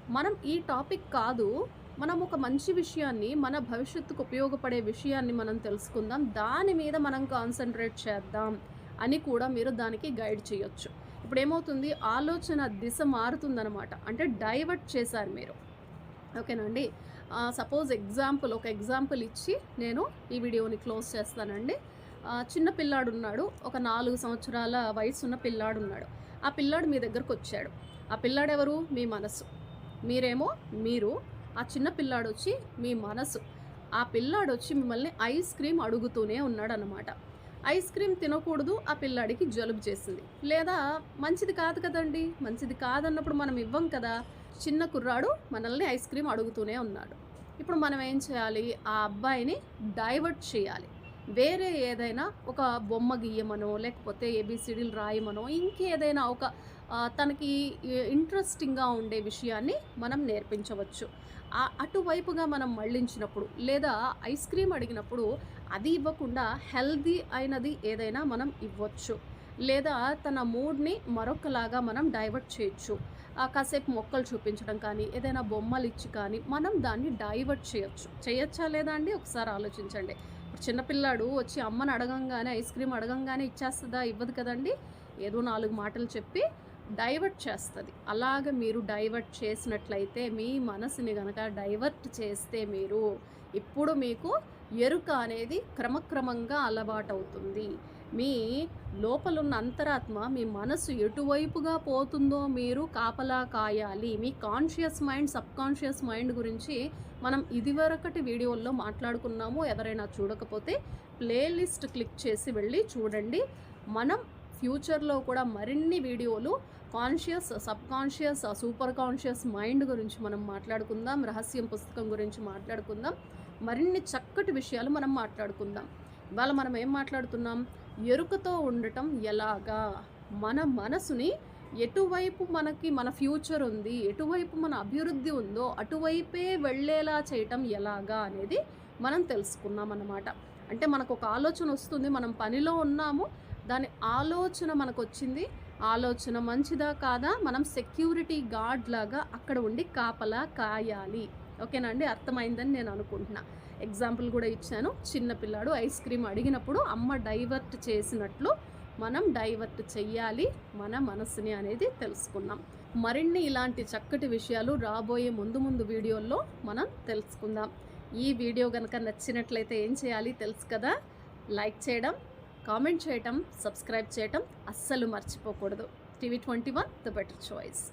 మనం ఈ టాపిక్ కాదు. మనం ఒక మంచి విషయాన్ని, మన భవిష్యత్తుకు ఉపయోగపడే విషయాన్ని మనం తెలుసుకుందాం. దాని మీద మనం కాన్సంట్రేట్ చేద్దాం అని కూడా మీరు దానికి గైడ్ చేయొచ్చు. ఇప్పుడేమవుతుంది, ఆలోచన దిశ మారుతుందనమాట. అంటే డైవర్ట్ చేశారు మీరు. ఓకేనా అండి. సపోజ్ ఒక ఎగ్జాంపుల్ ఇచ్చి నేను ఈ వీడియోని క్లోజ్ చేస్తానండి. చిన్న పిల్లాడున్నాడు. ఒక 4 సంవత్సరాల వయసున్న పిల్లాడున్నాడు. ఆ పిల్లాడు మీ దగ్గరకొచ్చాడు. ఆ పిల్లాడెవరు? మీ మనసు. మీరేమో మీరు. ఆ చిన్న పిల్లాడొచ్చి మీ మనసు. ఆ పిల్లాడొచ్చి మిమ్మల్ని ఐస్ క్రీమ్ అడుగుతూనే ఉన్నాడనమాట. ఐస్ క్రీమ్ తినకూడదు, ఆ పిల్లాడికి జలుబు చేసింది. లేదా మంచిది కాదు కదండీ! మంచిది కాదన్నప్పుడు మనం ఇవ్వం కదా! చిన్న కుర్రాడు మనల్ని ఐస్ క్రీమ్ అడుగుతూనే ఉన్నాడు. ఇప్పుడు మనం ఏం చేయాలి? ఆ అబ్బాయిని డైవర్ట్ చేయాలి. వేరే ఏదైనా ఒక బొమ్మ గీయమనో, లేకపోతే ఏబీసీడీలు రాయమనో, ఇంకేదైనా ఒక తనకి ఇంట్రెస్టింగ్‌గా ఉండే విషయాన్ని మనం నేర్పించవచ్చు. అటువైపుగా మనం మళ్ళించినప్పుడు, లేదా ఐస్ క్రీమ్ అడిగినప్పుడు అది ఇవ్వకుండా హెల్తీ అయినది ఏదైనా మనం ఇవ్వచ్చు. లేదా తన మూడ్‌ని మరొకలాగా మనం డైవర్ట్ చేయొచ్చు. కాసేపు మొక్కలు చూపించడం కానీ, ఏదైనా బొమ్మలిచ్చి కానీ మనం దాన్ని డైవర్ట్ చేయొచ్చు. చేయొచ్చా లేదా అండి? ఒకసారి ఆలోచించండి. ఇప్పుడు చిన్నపిల్లాడు వచ్చి అమ్మని అడగంగానే, ఐస్ క్రీమ్ అడగంగానే ఇచ్చేస్తదా? ఇవ్వదు కదండీ! ఏదో 4 మాటలు చెప్పి డైవర్ట్ చేస్తది. అలాగ మీరు డైవర్ట్ చేసినట్లయితే, మీ మనసుని గనక డైవర్ట్ చేస్తే మీరు, ఇప్పుడు మీకు ఎరుక అనేది క్రమక్రమంగా అలవాటవుతుంది. మీ లోపలున్న అంతరాత్మ, మీ మనసు ఎటువైపుగా పోతుందో మీరు కాపలా కాయాలి. మీ కాన్షియస్ మైండ్, సబ్‌కాన్షియస్ మైండ్ గురించి మనం ఇదివరకటి వీడియోల్లో మాట్లాడుకున్నాము. ఎవరైనా చూడకపోతే ప్లేలిస్ట్ క్లిక్ చేసి వెళ్ళి చూడండి. మనం ఫ్యూచర్‌లో కూడా మరిన్ని వీడియోలు conscious, subconscious, super conscious mind గురించి మనం మాట్లాడుకుందాం. రహస్యం పుస్తకం గురించి మాట్లాడుకుందాం. మరిన్ని చక్కటి విషయాలు మనం మాట్లాడుకుందాం. ఇవాళ మనం ఏం మాట్లాడుతున్నాం? ఎరుకతో ఉండటం ఎలాగా? మన మనసుని ఎటువైపు మనకి మన ఫ్యూచర్ ఉంది, ఎటువైపు మన అభివృద్ధి ఉందో అటువైపే వెళ్ళేలా చేయటం ఎలాగా అనేది మనం తెలుసుకున్నాం అన్నమాట. అంటే మనకొక ఆలోచన వస్తుంది, మనం పనిలో ఉన్నాము, దాని ఆలోచన మనకొచ్చింది. ఆలోచన మంచిదా కాదా? మనం సెక్యూరిటీ గార్డ్ లాగా అక్కడ ఉండి కాపలా కాయాలి. ఓకేనా అండి? అర్థమైందని నేను అనుకుంటున్నా. ఎగ్జాంపుల్ కూడా ఇచ్చాను. చిన్న పిల్లాడు ఐస్ క్రీమ్ అడిగినప్పుడు అమ్మ డైవర్ట్ చేసినట్లు మనం డైవర్ట్ చెయ్యాలి మన మనసుని అనేది తెలుసుకున్నాం. మరిన్ని ఇలాంటి చక్కటి విషయాలు రాబోయే ముందు వీడియోల్లో మనం తెలుసుకుందాం. ఈ వీడియో కనుక నచ్చినట్లయితే ఏం చేయాలి తెలుసు కదా? లైక్ చేయడం, కామెంట్ చేయటం, సబ్స్క్రైబ్ చేయటం అస్సలు మర్చిపోకూడదు. TV 21 the better choice.